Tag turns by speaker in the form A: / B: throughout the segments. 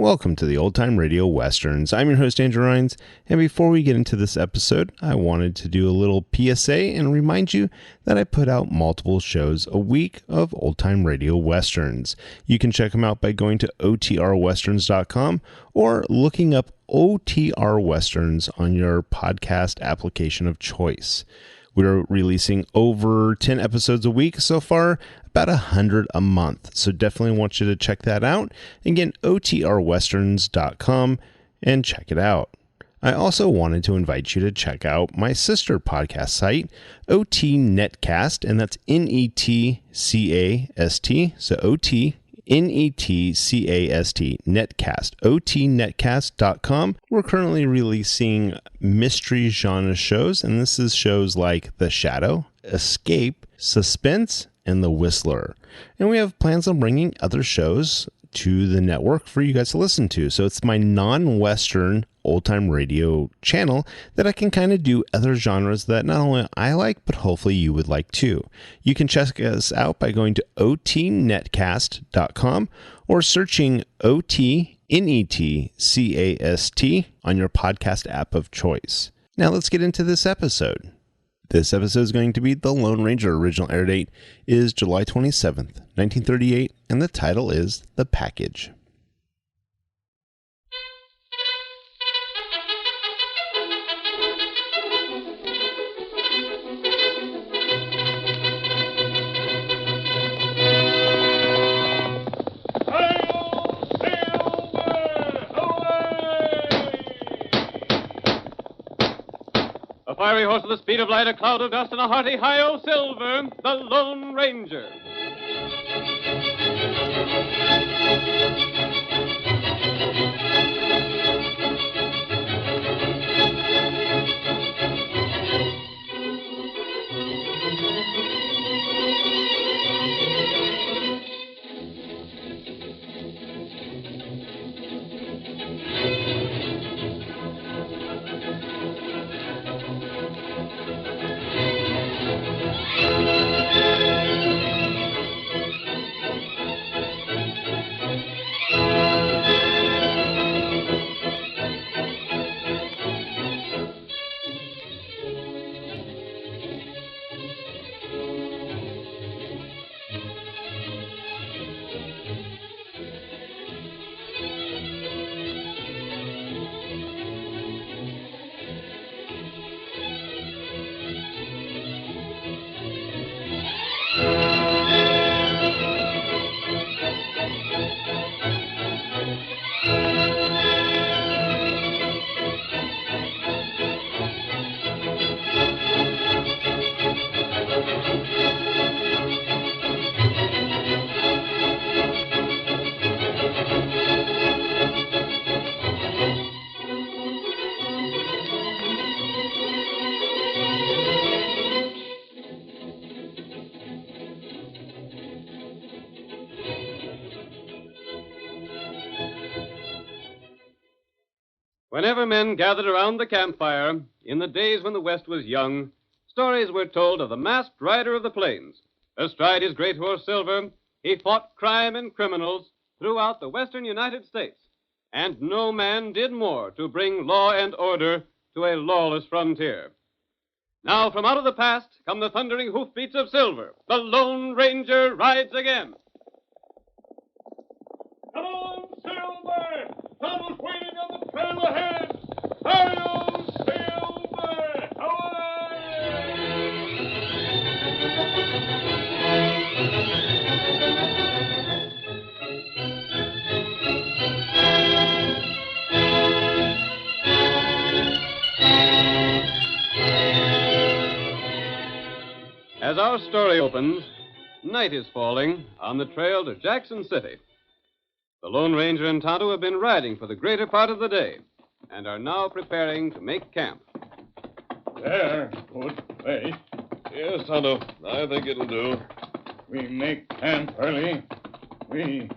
A: Welcome to the Old Time Radio Westerns. I'm your host, Andrew Rhynes, and before we get into this episode, I wanted to do a little PSA and remind you that I put out multiple shows a week of Old Time Radio Westerns. You can check them out by going to otrwesterns.com or looking up OTR Westerns on your podcast application of choice. We're releasing over 10 episodes a week so far, about 100 a month. So definitely want you to check that out. Again, otrwesterns.com and check it out. I also wanted to invite you to check out my sister podcast site, OT Netcast, and that's Netcast. So OT Netcast, Netcast, otnetcast.com. We're currently releasing mystery genre shows, and this is shows like The Shadow, Escape, Suspense, and The Whistler. And we have plans on bringing other shows to the network for you guys to listen to. So it's my non-Western old-time radio channel that I can kind of do other genres that not only I like, but hopefully you would like too. You can check us out by going to otnetcast.com or searching OTNETCAST on your podcast app of choice. Now let's get into this episode. This episode is going to be The Lone Ranger. Original air date is July 27th, 1938, and the title is The Package.
B: A fiery horse with the speed of light, a cloud of dust, and a hearty hi-yo Silver, the Lone Ranger. Whenever men gathered around the campfire, in the days when the West was young, stories were told of the masked rider of the plains. Astride his great horse Silver, he fought crime and criminals throughout the western United States. And no man did more to bring law and order to a lawless frontier. Now, from out of the past come the thundering hoofbeats of Silver. The Lone Ranger rides again. Come on, Silver! Someone's waiting on the trail ahead! Hi-yo, Silver! As our story opens, night is falling on the trail to Jackson City. The Lone Ranger and Tonto have been riding for the greater part of the day and are now preparing to make camp.
C: There, good place.
D: Yes, Tonto. I think it'll do.
C: We make camp early. We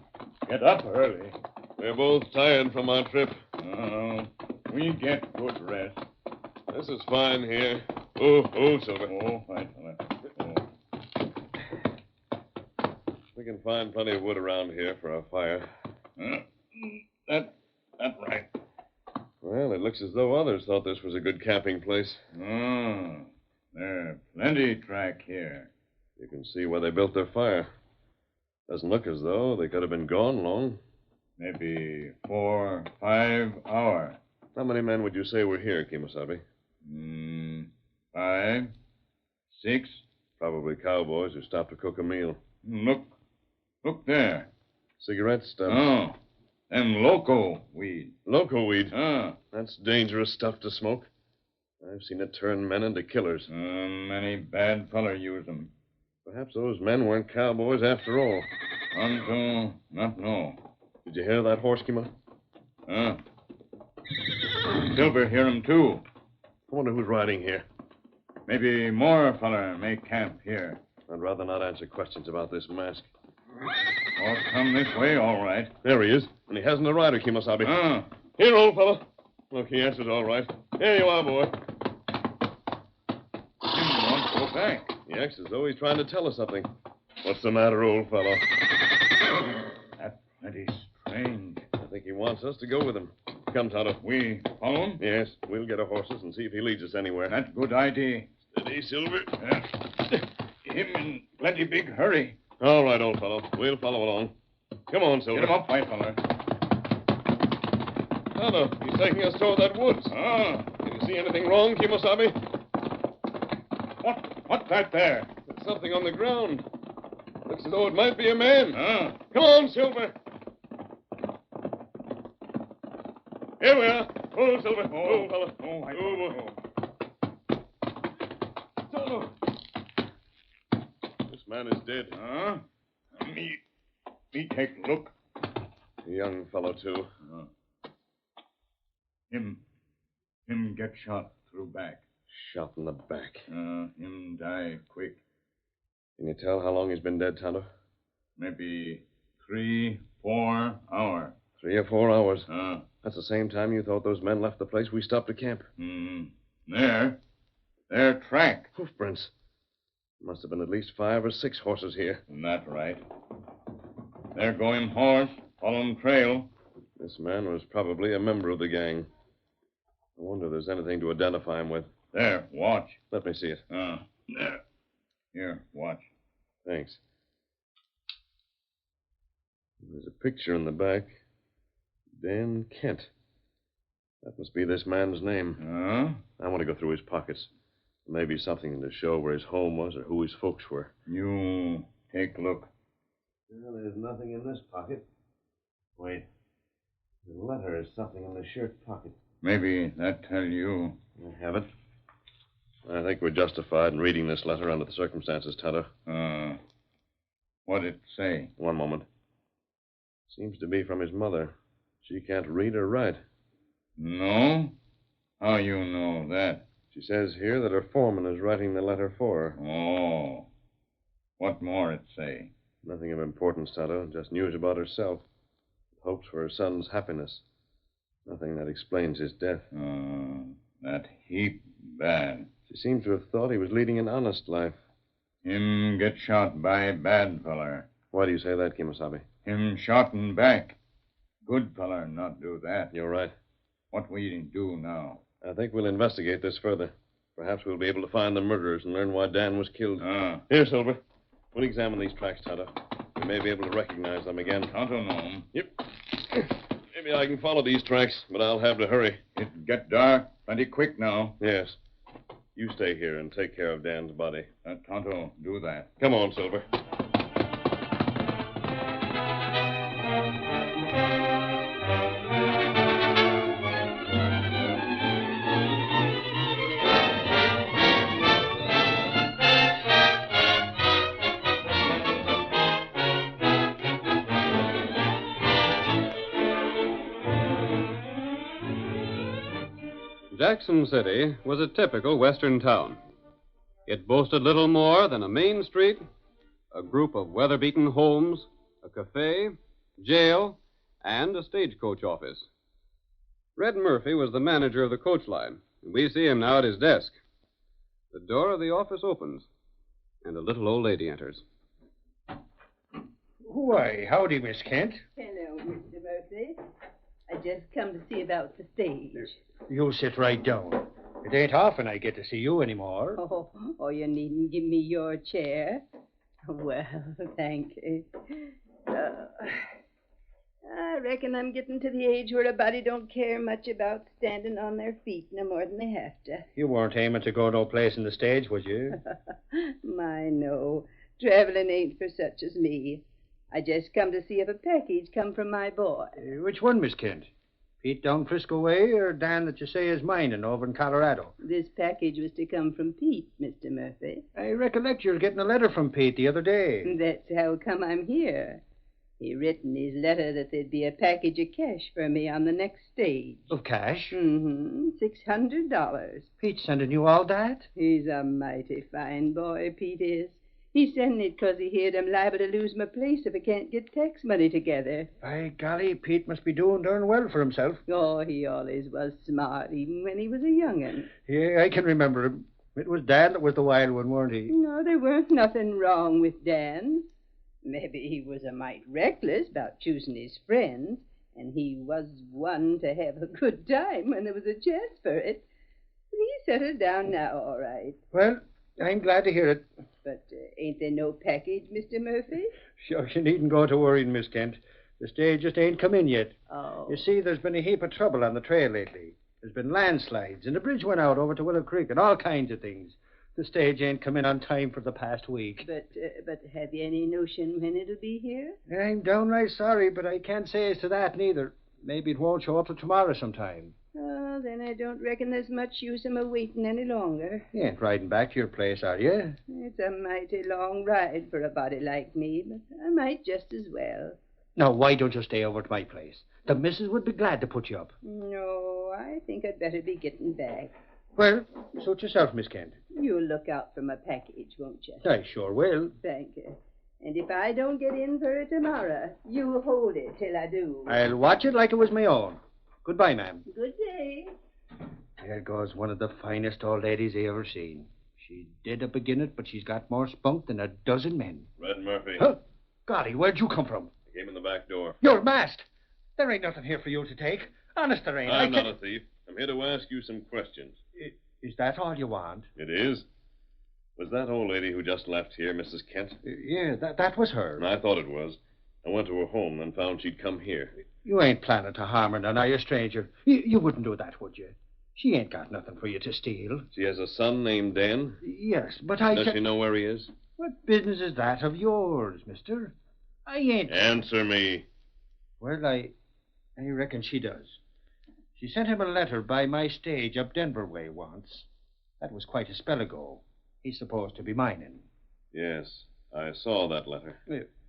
C: get up early.
D: We're both tired from our trip.
C: We get good rest.
D: This is fine here. Oh, Silver.
C: Oh, I tell you.
D: We can find plenty of wood around here for a fire.
C: That
D: Well, it looks as though others thought this was a good camping place.
C: Oh, there's plenty track here.
D: You can see where they built their fire. Doesn't look as though they could have been gone long.
C: Maybe 4, 5 hours.
D: How many men would you say were here, Kemosabe?
C: 5, 6.
D: Probably cowboys who stopped to cook a meal.
C: Look there.
D: Cigarette stubs.
C: Oh, them loco weed.
D: Loco weed.
C: Ah,
D: That's dangerous stuff to smoke. I've seen it turn men into killers.
C: many bad feller use them.
D: Perhaps those men weren't cowboys after all.
C: Tonto not know.
D: Did you hear that horse, Kemo?
C: Silver hear him too.
D: I wonder who's riding here.
C: Maybe more feller make camp here.
D: I'd rather not answer questions about this mask.
C: Or come this way, all right.
D: There he is, and he hasn't a rider, Kemosabe.
C: Ah,
D: Here, old fellow. Look, he answers all right. Here you are, boy.
C: him want to go back.
D: He acts as though he's trying to tell us something. What's the matter, old fellow?
C: That's plenty strange.
D: I think he wants us to go with him. Come, Tonto.
C: We follow him?
D: Yes, we'll get our horses and see if he leads us anywhere.
C: That's good idea.
D: Steady, Silver.
C: Him in plenty big hurry.
D: All right, old fellow. We'll follow along. Come on, Silver.
C: Get him up, white feller.
D: Tonto, he's taking us toward that woods.
C: Ah,
D: Did you see anything wrong, Kemosabe?
C: what's that there?
D: There's something on the ground. Looks as though it might be a man.
C: Ah,
D: Come on, Silver. Here we are. Oh, Silver. Oh, fella.
C: Oh, I
D: boy. Tonto. This man is dead.
C: Huh? Me take look.
D: A young fellow, too.
C: Him get shot through back.
D: Shot in the back.
C: Him die quick.
D: Can you tell how long he's been dead, Tonto?
C: Maybe 3, 4 hours.
D: 3 or 4 hours.
C: Uh,
D: That's the same time you thought those men left the place we stopped to camp.
C: There. Their track.
D: Hoof prints. Must have been at least 5 or 6 horses here.
C: That right. They're going horse, following trail.
D: This man was probably a member of the gang. I wonder if there's anything to identify him with.
C: There, watch.
D: Let me see it.
C: There. Here, watch.
D: Thanks. There's a picture in the back. Dan Kent. That must be this man's name. I want to go through his pockets. Maybe something to show where his home was or who his folks were.
C: You take a look.
A: Well, there's nothing in this pocket. Wait. The letter is something in the shirt pocket.
C: Maybe that tell you.
A: I have it.
D: I think we're justified in reading this letter under the circumstances, Tonto.
C: What'd it say?
D: One moment. Seems to be from his mother. She can't read or write.
C: No? How you know that?
D: She says here that her foreman is writing the letter for her.
C: Oh. What more it say?
D: Nothing of importance, Tonto. Just news about herself. Hopes for her son's happiness. Nothing that explains his death.
C: That heap bad.
D: She seems to have thought he was leading an honest life.
C: Him get shot by bad feller.
D: Why do you say that, Kemosabe?
C: Him shot in back. Good feller not do that.
D: You're right.
C: What we do now?
D: I think we'll investigate this further. Perhaps we'll be able to find the murderers and learn why Dan was killed. Here, Silver. We'll examine these tracks, Tonto. We may be able to recognize them again.
C: Tonto know 'em.
D: Yep. Maybe I can follow these tracks, but I'll have to hurry.
C: It get dark plenty quick now.
D: Yes. You stay here and take care of Dan's body.
C: Tonto do that.
D: Come on, Silver.
B: Jackson City was a typical Western town. It boasted little more than a main street, a group of weather-beaten homes, a cafe, jail, and a stagecoach office. Red Murphy was the manager of the coach line, and we see him now at his desk. The door of the office opens, and a little old lady enters.
E: Why, howdy, Miss Kent.
F: Hello, Mr. Murphy. I
E: just come to see about the stage.
F: You sit right down. It ain't often I get to see you anymore.
E: Oh, you needn't give me your chair. Well, thank you. I reckon I'm getting to the age where a body don't care much about standing on their feet no more than they have to.
F: You weren't aiming to go no place in the stage, was you?
E: My, no. Traveling ain't for such as me. I just come to see if a package come from my boy.
F: Which one, Miss Kent? Pete down Frisco way or Dan that you say is mining over in Colorado?
E: This package was to come from Pete, Mr. Murphy.
F: I recollect you were getting a letter from Pete the other day.
E: That's how come I'm here. He written his letter that there'd be a package of cash for me on the next stage.
F: Of cash?
E: Mm-hmm. $600.
F: Pete sending you all that?
E: He's a mighty fine boy, Pete is. He's sending it 'cause he heard I'm liable to lose my place if I can't get tax money together.
F: By golly, Pete must be doing darn well for himself.
E: Oh, he always was smart, even when he was a young'un.
F: Yeah, I can remember him. It was Dan that was the wild one, weren't he?
E: No, there weren't nothing wrong with Dan. Maybe he was a mite reckless about choosing his friends, and he was one to have a good time when there was a chance for it. But he's settled down now, all right.
F: Well, I'm glad to hear it.
E: But ain't there no package, Mr. Murphy?
F: Sure, you needn't go to worrying, Miss Kent. The stage just ain't come in yet.
E: Oh.
F: You see, there's been a heap of trouble on the trail lately. There's been landslides, and the bridge went out over to Willow Creek, and all kinds of things. The stage ain't come in on time for the past week.
E: But have you any notion when it'll be here?
F: I'm downright sorry, but I can't say as to that neither. Maybe it won't show up till tomorrow sometime.
E: Oh, then I don't reckon there's much use in my waiting any longer.
F: You ain't riding back to your place, are you?
E: It's a mighty long ride for a body like me, but I might just as well.
F: Now, why don't you stay over at my place? The missus would be glad to put you up.
E: No, I think I'd better be getting back.
F: Well, suit yourself, Miss Kent.
E: You'll look out for my package, won't you?
F: I sure will.
E: Thank you. And if I don't get in for it tomorrow, you hold it till I do.
F: I'll watch it like it was my own. Goodbye, ma'am.
E: Good day.
F: There goes one of the finest old ladies I ever seen. She did a beginning, but she's got more spunk than a dozen men.
D: Red Murphy.
F: Huh? Golly, where'd you come from?
D: I came in the back door.
F: You're masked. There ain't nothing here for you to take. Honest, there ain't.
D: I'm not a thief. I'm here to ask you some questions.
F: Is that all you want?
D: It is? Was that old lady who just left here, Mrs. Kent?
F: Yeah, that was her.
D: I thought it was. I went to her home and found she'd come here.
F: You ain't planning to harm her none, are you, stranger? You wouldn't do that, would you? She ain't got nothing for you to steal.
D: She has a son named Dan?
F: Yes, but
D: Does she know where he is?
F: What business is that of yours, mister? I ain't...
D: Answer me.
F: Well, I reckon she does. She sent him a letter by my stage up Denver way once. That was quite a spell ago. He's supposed to be mining.
D: Yes, I saw that letter.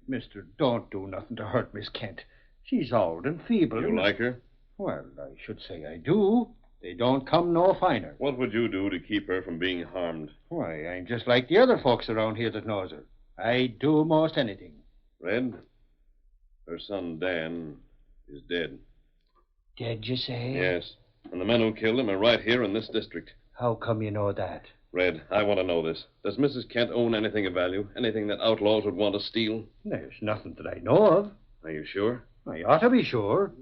F: Mister, don't do nothing to hurt Miss Kent. She's old and feeble.
D: You like her?
F: Well, I should say I do. They don't come no finer.
D: What would you do to keep her from being harmed?
F: Why, I'm just like the other folks around here that knows her. I'd do most anything.
D: Red, her son Dan is dead.
F: Dead, you say?
D: Yes, and the men who killed him are right here in this district.
F: How come you know that?
D: Red, I want to know this. Does Mrs. Kent own anything of value? Anything that outlaws would want to steal?
F: There's nothing that I know of.
D: Are you sure?
F: I ought to be sure.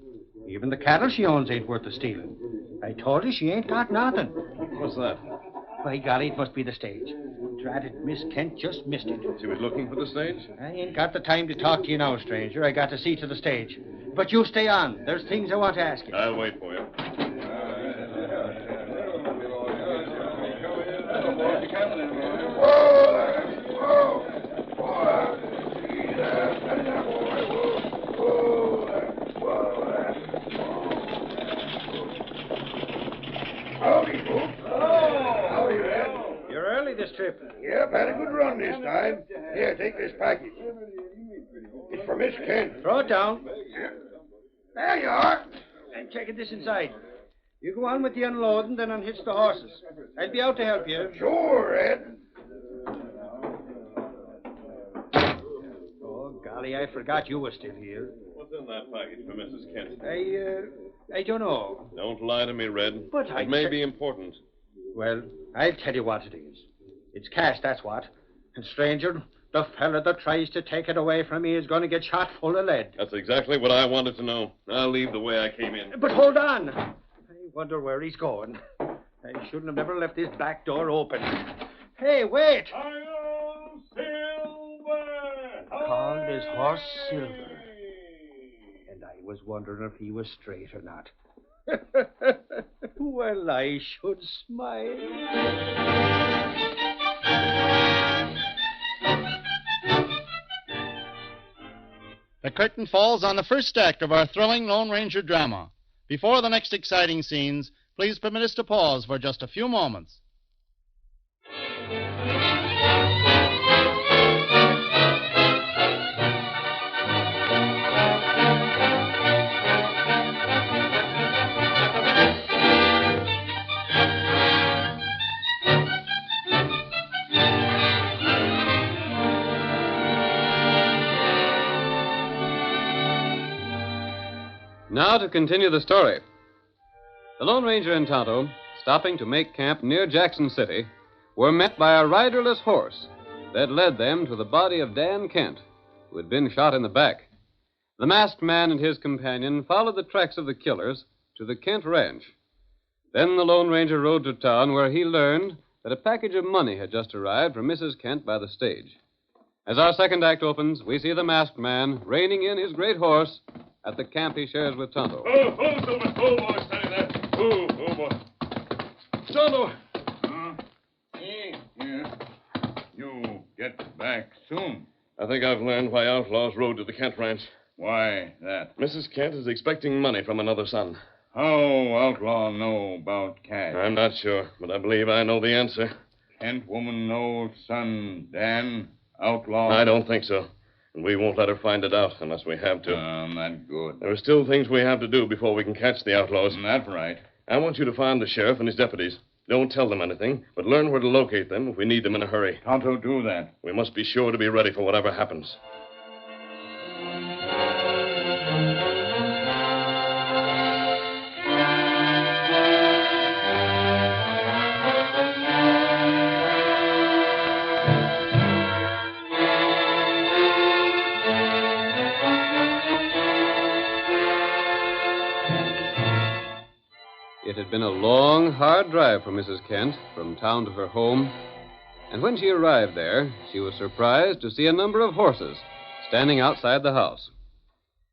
F: Even the cattle she owns ain't worth the stealing. I told her she ain't got nothing.
D: What's that?
F: By golly, it must be the stage. Drat it, Miss Kent just missed it.
D: She was looking for the stage?
F: I ain't got the time to talk to you now, stranger. I got to see to the stage. But you stay on. There's things I want to ask you.
D: I'll wait for you.
C: Howdy, folks. Howdy, Red.
F: You're early this trip.
C: Yep, had a good run this time. Here, take this package. It's for Miss Kent.
F: Throw it down.
C: There you are.
F: I'm checking this inside. You go on with the unloading, then unhitch the horses. I'll be out to help you.
C: Sure, Red.
F: Oh, golly, I forgot you were still here.
D: What's in that package for Mrs. Kent?
F: I don't know.
D: Don't lie to me, Red.
F: But
D: it may be important.
F: Well, I'll tell you what it is. It's cash, that's what. And, stranger, The fella that tries to take it away from me is going to get shot full of lead.
D: That's exactly what I wanted to know. I'll leave the way I came in.
F: But hold on. I wonder where he's going. I shouldn't have never left his back door open. Hey, wait!
C: Hi-yo, Silver!
F: Called his horse Silver. And I was wondering if he was straight or not. Well, I should smile.
G: The curtain falls on the first act of our thrilling Lone Ranger drama. Before the next exciting scenes, please permit us to pause for just a few moments.
B: Now to continue the story. The Lone Ranger and Tonto, stopping to make camp near Jackson City, were met by a riderless horse that led them to the body of Dan Kent, who had been shot in the back. The masked man and his companion followed the tracks of the killers to the Kent ranch. Then the Lone Ranger rode to town, where he learned that a package of money had just arrived from Mrs. Kent by the stage. As our second act opens, we see the masked man reining in his great horse at the camp he shares with Tonto.
C: Oh, Silver. Oh, boy, steady there. Oh, boy.
D: Tonto!
C: Yeah. You get back soon.
D: I think I've learned why outlaws rode to the Kent ranch.
C: Why that?
D: Mrs. Kent is expecting money from another son.
C: How outlaw know about cash?
D: I'm not sure, but I believe I know the answer.
C: Kent woman know son Dan outlaw?
D: I don't think so. And we won't let her find it out unless we have to.
C: Not good.
D: There are still things we have to do before we can catch the outlaws.
C: That's right.
D: I want you to find the sheriff and his deputies. Don't tell them anything, but learn where to locate them if we need them in a hurry.
C: Tonto do that.
D: We must be sure to be ready for whatever happens.
B: It had been a long, hard drive for Mrs. Kent from town to her home, and when she arrived there, she was surprised to see a number of horses standing outside the house.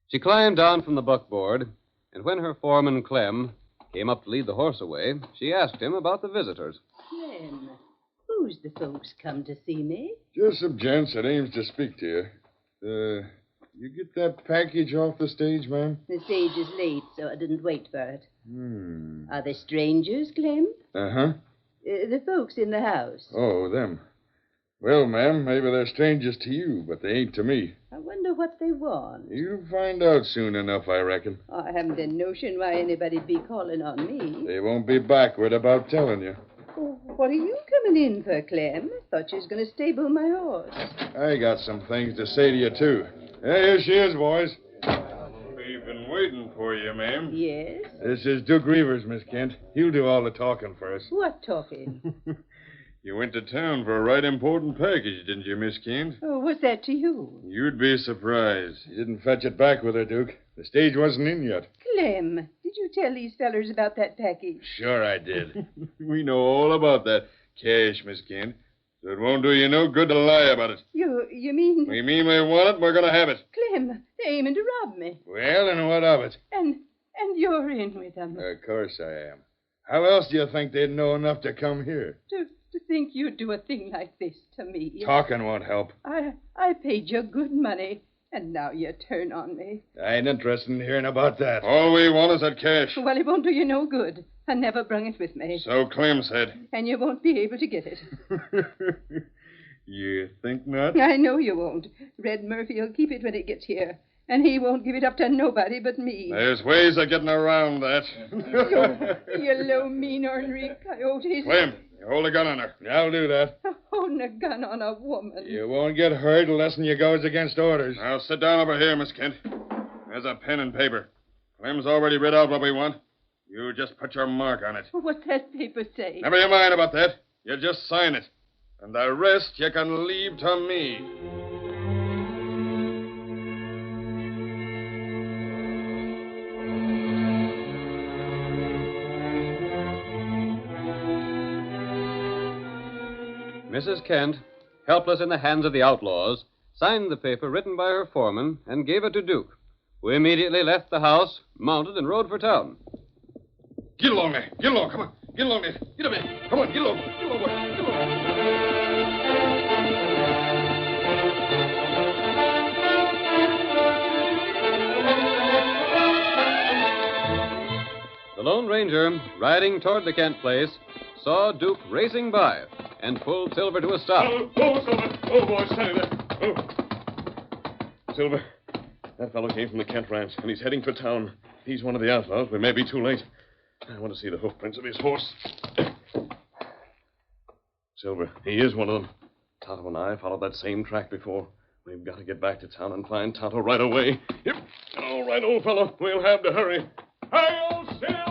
B: She climbed down from the buckboard, and when her foreman, Clem, came up to lead the horse away, she asked him about the visitors.
E: Clem, who's the folks come to see me?
H: Just some gents that aims to speak to you. You get that package off the stage, ma'am?
E: The stage is late, so I didn't wait for it. Are they strangers, Clem?
H: Uh-huh.
E: The folks in the house.
H: Oh, them. Well, ma'am, maybe they're strangers to you, but they ain't to me.
E: I wonder what they want.
H: You'll find out soon enough, I reckon.
E: I haven't a notion why anybody'd be calling on me.
H: They won't be backward about telling you.
E: Oh, what are you coming in for, Clem? I thought you was going to stable my horse.
H: I got some things to say to you, too. Hey, here she is, boys.
C: We've been waiting for you, ma'am.
E: Yes?
H: This is Duke Reavers, Miss Kent. He'll do all the talking for us.
E: What talking?
H: You went to town for a right important package, didn't you, Miss Kent?
E: Oh, what's that to you?
H: You'd be surprised. You didn't fetch it back with her, Duke. The stage wasn't in yet.
E: Clem, did you tell these fellers about that package?
H: Sure I did. We know all about that cash, Miss Kent. So it won't do you no good to lie about it.
E: You mean...
H: We mean we want it, and we're going to have it.
E: Clem, they're aiming to rob me.
H: Well, and what of it?
E: And you're in with them.
H: Of course I am. How else do you think they'd know enough to come here?
E: To think you'd do a thing like this to me.
H: Talking won't help.
E: I paid you good money, and now you turn on me.
H: I ain't interested in hearing about that.
C: All we want is that cash.
E: Well, it won't do you no good. I never brung it with me.
C: So Clem said.
E: And you won't be able to get it.
H: You think not?
E: I know you won't. Red Murphy'll keep it when it gets here. And he won't give it up to nobody but me.
C: There's ways of getting around that.
E: You low, mean, ornery coyotes.
C: Clem, you hold a gun on her.
H: I'll do that.
E: Holding a gun on a woman.
H: You won't get hurt unless you goes against orders.
C: Now sit down over here, Miss Kent. There's a pen and paper. Clem's already read out what we want. You just put your mark on it.
E: What's that paper say?
C: Never you mind about that. You just sign it.
H: And the rest you can leave to me.
B: Mrs. Kent, helpless in the hands of the outlaws, signed the paper written by her foreman and gave it to Duke, who immediately left the house, mounted, and rode for town.
H: Get along there. Get along. Come on. Get along there. Get up here. Come on. Get along. Get along, boy. Get along.
B: The Lone Ranger, riding toward the Kent place, saw Duke racing by and pulled Silver to a stop.
D: Oh, Silver. Oh, boy, steady there. Oh. Silver, that fellow came from the Kent ranch, and he's heading for town. He's one of the outlaws. We may be too late. I want to see the hoofprints of his horse. Silver, he is one of them. Tonto and I followed that same track before. We've got to get back to town and find Tonto right away. Yep. All right, old fellow. We'll have to hurry. Hail, Silver!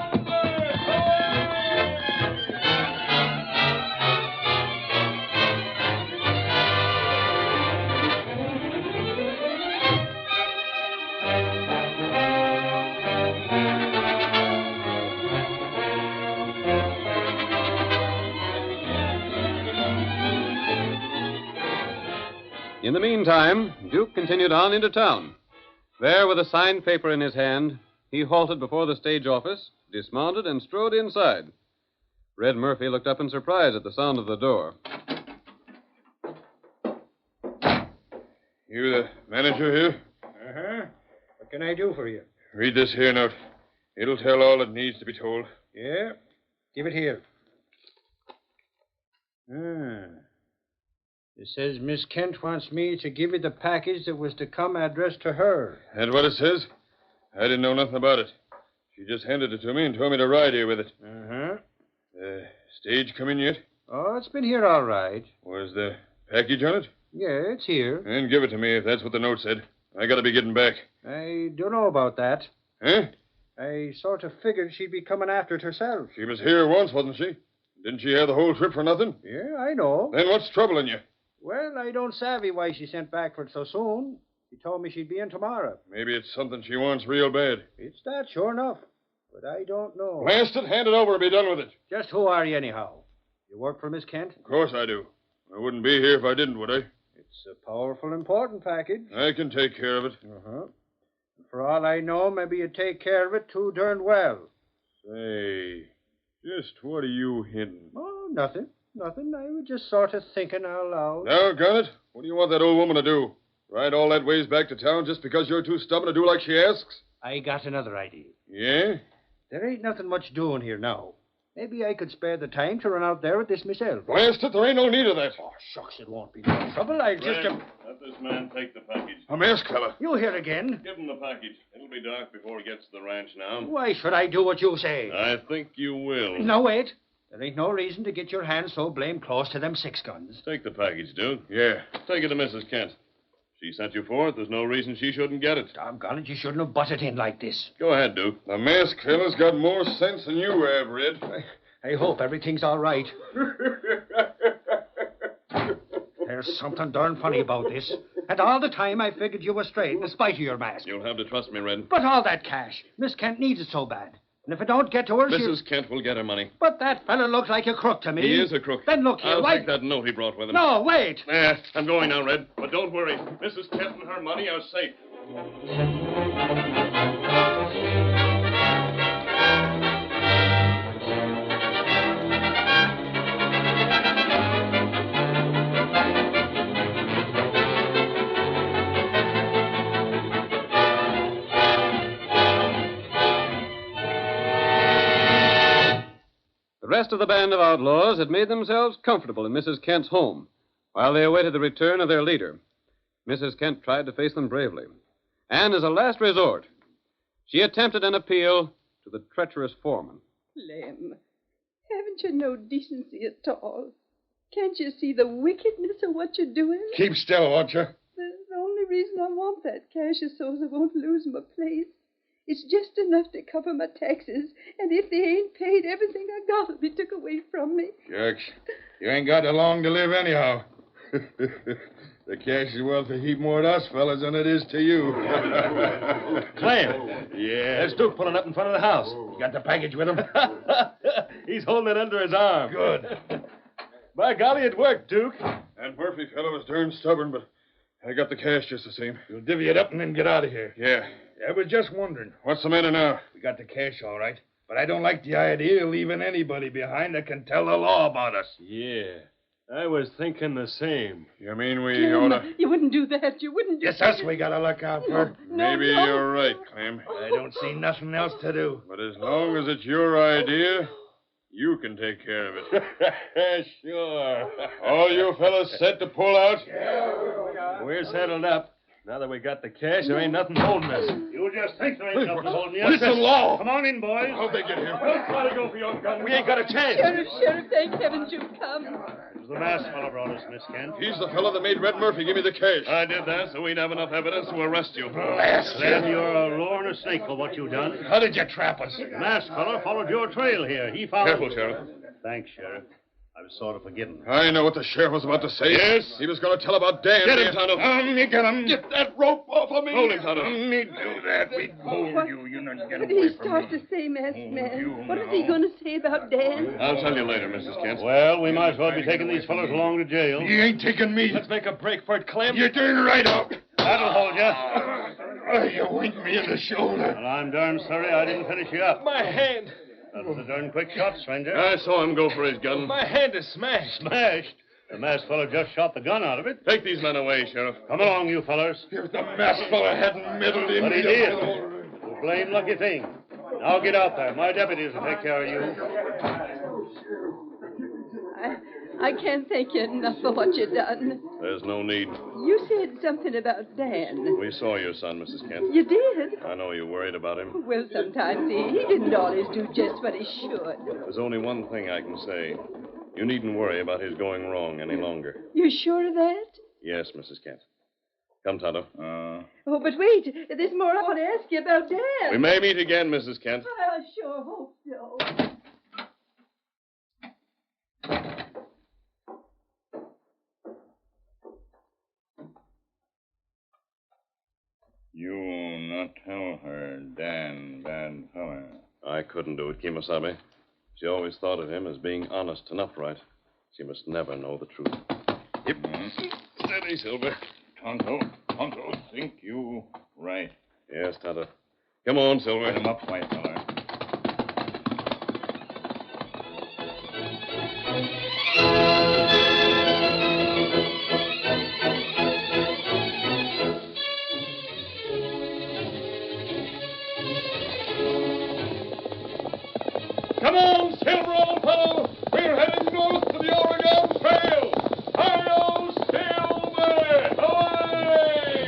B: In the meantime, Duke continued on into town. There, with a signed paper in his hand, he halted before the stage office, dismounted, and strode inside. Red Murphy looked up in surprise at the sound of the door.
H: You the manager here?
F: Uh-huh. What can I do for you?
H: Read this here note. It'll tell all that needs to be told.
F: Yeah? Give it here. It says Miss Kent wants me to give you the package that was to come addressed to her.
H: That's what it says? I didn't know nothing about it. She just handed it to me and told me to ride here with it.
F: Uh-huh.
H: Stage come in yet?
F: Oh, it's been here all right.
H: Was the package on it?
F: Yeah, it's here.
H: Then give it to me if that's what the note said. I gotta be getting back.
F: I don't know about that.
H: Huh?
F: I sort of figured she'd be coming after it herself.
H: She was here once, wasn't she? Didn't she have the whole trip for nothing?
F: Yeah, I know.
H: Then what's troubling you?
F: Well, I don't savvy why she sent back for it so soon. She told me she'd be in tomorrow.
H: Maybe it's something she wants real bad.
F: It's that, sure enough. But I don't know.
H: Blast it, hand it over and be done with it.
F: Just who are you, anyhow? You work for Miss Kent?
H: Of course I do. I wouldn't be here if I didn't, would I?
F: It's a powerful important package.
H: I can take care of it.
F: Uh-huh. For all I know, maybe you take care of it too darned well.
H: Say, just what are you hinting?
F: Oh, nothing. Nothing. I was just sort of thinking out loud.
H: Doggone it. What do you want that old woman to do? Ride all that ways back to town just because you're too stubborn to do like she asks?
F: I got another idea.
H: Yeah?
F: There ain't nothing much doing here now. Maybe I could spare the time to run out there with this myself.
H: Blast it, there ain't no need of that.
F: Oh, shucks, it won't be no trouble. I'll just...
D: Let this man take the package.
H: A mask fella.
F: You here again?
D: Give him the package. It'll be dark before he gets to the ranch now.
F: Why should I do what you say?
D: I think you will.
F: No, wait. There ain't no reason to get your hands so blame close to them 6 guns.
D: Take the package, Duke.
H: Yeah.
D: Take it to Mrs. Kent. She sent you for it. There's no reason she shouldn't get it.
F: Doggone it, you shouldn't have butted in like this.
D: Go ahead, Duke.
H: The mask fella's got more sense than you have, Red.
F: I hope everything's all right. There's something darn funny about this. And all the time I figured you were straight in spite of your mask.
D: You'll have to trust me, Red.
F: But all that cash. Miss Kent needs it so bad. And if it don't get to her,
D: Mrs. Kent will get her money.
F: But that fella looks like a crook to me.
D: He is a crook.
F: Then look here,
D: I'll take that note he brought with him.
F: No, wait.
D: I'm going now, Red. But don't worry. Mrs. Kent and her money are safe.
B: The rest of the band of outlaws had made themselves comfortable in Mrs. Kent's home while they awaited the return of their leader. Mrs. Kent tried to face them bravely. And as a last resort, she attempted an appeal to the treacherous foreman.
E: Lem, haven't you no decency at all? Can't you see the wickedness of what you're doing?
H: Keep still, won't you?
E: The only reason I want that cash is so as I won't lose my place. It's just enough to cover my taxes, and if they ain't paid, everything I got will be took away from me.
H: Shucks. You ain't got long to live anyhow. The cash is worth a heap more to us fellas than it is to you.
I: Clem.
H: Yeah.
I: There's Duke pulling up in front of the house.
H: You got the package with him?
I: He's holding it under his arm.
H: Good.
I: By golly, it worked, Duke.
H: That Murphy fellow was darn stubborn, but I got the cash just the same. You'll divvy it up and then get out of here. Yeah. I was just wondering. What's the matter now? We got the cash, all right. But I don't like the idea of leaving anybody behind that can tell the law about us.
I: Yeah. I was thinking the same.
H: You mean we
E: Clem,
H: ought to...
E: you wouldn't do that. You wouldn't do
H: It's
E: that.
H: us we gotta look out for.
E: No,
H: Maybe
E: no.
H: you're right, Clem. I don't see nothing else to do. But as long as it's your idea, you can take care of it.
I: Sure.
H: All you fellas set to pull out?
I: We're settled up. Now that we got the cash, there ain't nothing holding us.
J: You just think there ain't nothing holding you.
H: What's the law?
J: Come on in, boys.
H: How'd they get him?
J: Don't try to go for your gun.
I: We ain't got a chance.
E: Sheriff, thank heavens you've come.
J: It was the masked fellow brought us, Miss Kent.
H: He's the fellow that made Red Murphy give me the cash.
J: I did that so we'd have enough evidence to arrest you.
H: Blast
J: Then
H: you.
J: you're a lure and a snake for what you've done.
H: How did you trap us?
J: The masked fellow followed your trail here. He followed...
H: Careful, Sheriff.
J: Thanks, Sheriff. I was sort of forgetting.
H: I know what the sheriff was about to say.
J: Yes?
H: He was going to tell about Dan.
J: Get him, Tonto.
H: You get him. Get that rope off of me.
J: Hold him, Tonto.
H: Me do that. We hold
E: What-
H: you. You not get
E: What
H: away
E: did he
H: from
E: start
H: me.
E: to say, masked man?
H: you
E: What is
H: know.
E: he going to say about Dan?
J: I'll tell you later, Mrs. Kent. Well, we might as well be taking these fellows along to jail.
H: You ain't taking me.
I: Let's make a break for it, Clem.
H: You're doing right out.
J: That'll hold you.
H: You winked me in the shoulder.
J: Well, I'm darn sorry I didn't finish you up.
I: My hand.
J: That was a darn quick shot, stranger.
H: I saw him go for his gun.
I: My hand is smashed.
J: Smashed. The masked fellow just shot the gun out of it.
H: Take these men away, Sheriff.
J: Come along, you fellers.
H: If the masked fellow hadn't meddled in...
J: But he did. The blame lucky thing. Now get out there. My deputies will take care of you.
E: I can't thank you enough for what you've done.
D: There's no need.
E: You said something about Dan.
D: We saw your son, Mrs. Kent.
E: You did?
D: I know you're worried about him.
E: Well, sometimes he didn't always do just what he should.
D: There's only one thing I can say. You needn't worry about his going wrong any longer.
E: You sure of that?
D: Yes, Mrs. Kent. Come, Tonto.
E: Oh, but wait. There's more I want to ask you about Dan.
D: We may meet again, Mrs. Kent.
E: I sure hope so.
H: You not tell her Dan bad fella.
D: I couldn't do it, Kemosabe. She always thought of him as being honest and upright. She must never know the truth.
H: Yep. Steady, Silver. Tonto, think you right.
D: Yes, Tonto. Come on, Silver.
H: Get him up, white fella.
I: Come on, Silver, old fellow. We're heading north to the Oregon Trail. Hi-yo, Silver! Away!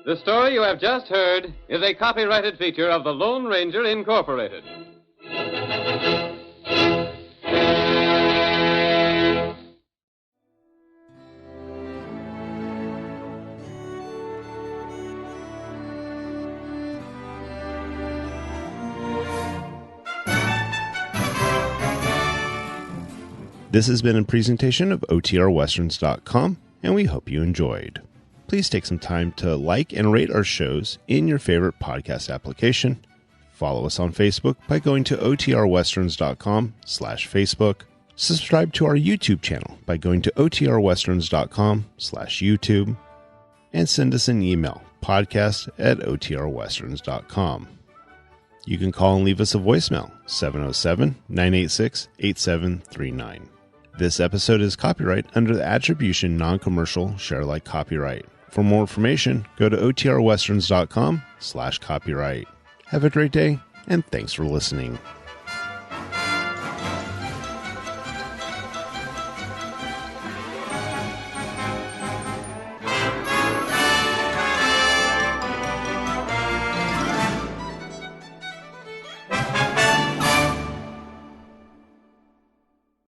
B: The story you have just heard is a copyrighted feature of the Lone Ranger Incorporated.
A: This has been a presentation of OTRWesterns.com, and we hope you enjoyed. Please take some time to like and rate our shows in your favorite podcast application. Follow us on Facebook by going to OTRWesterns.com/Facebook. Subscribe to our YouTube channel by going to OTRWesterns.com/YouTube. And send us an email, podcast@OTRWesterns.com. You can call and leave us a voicemail, 707-986-8739. This episode is copyright under the Attribution Non-Commercial Share-alike copyright. For more information, go to OTRWesterns.com/copyright. Have a great day, and thanks for listening.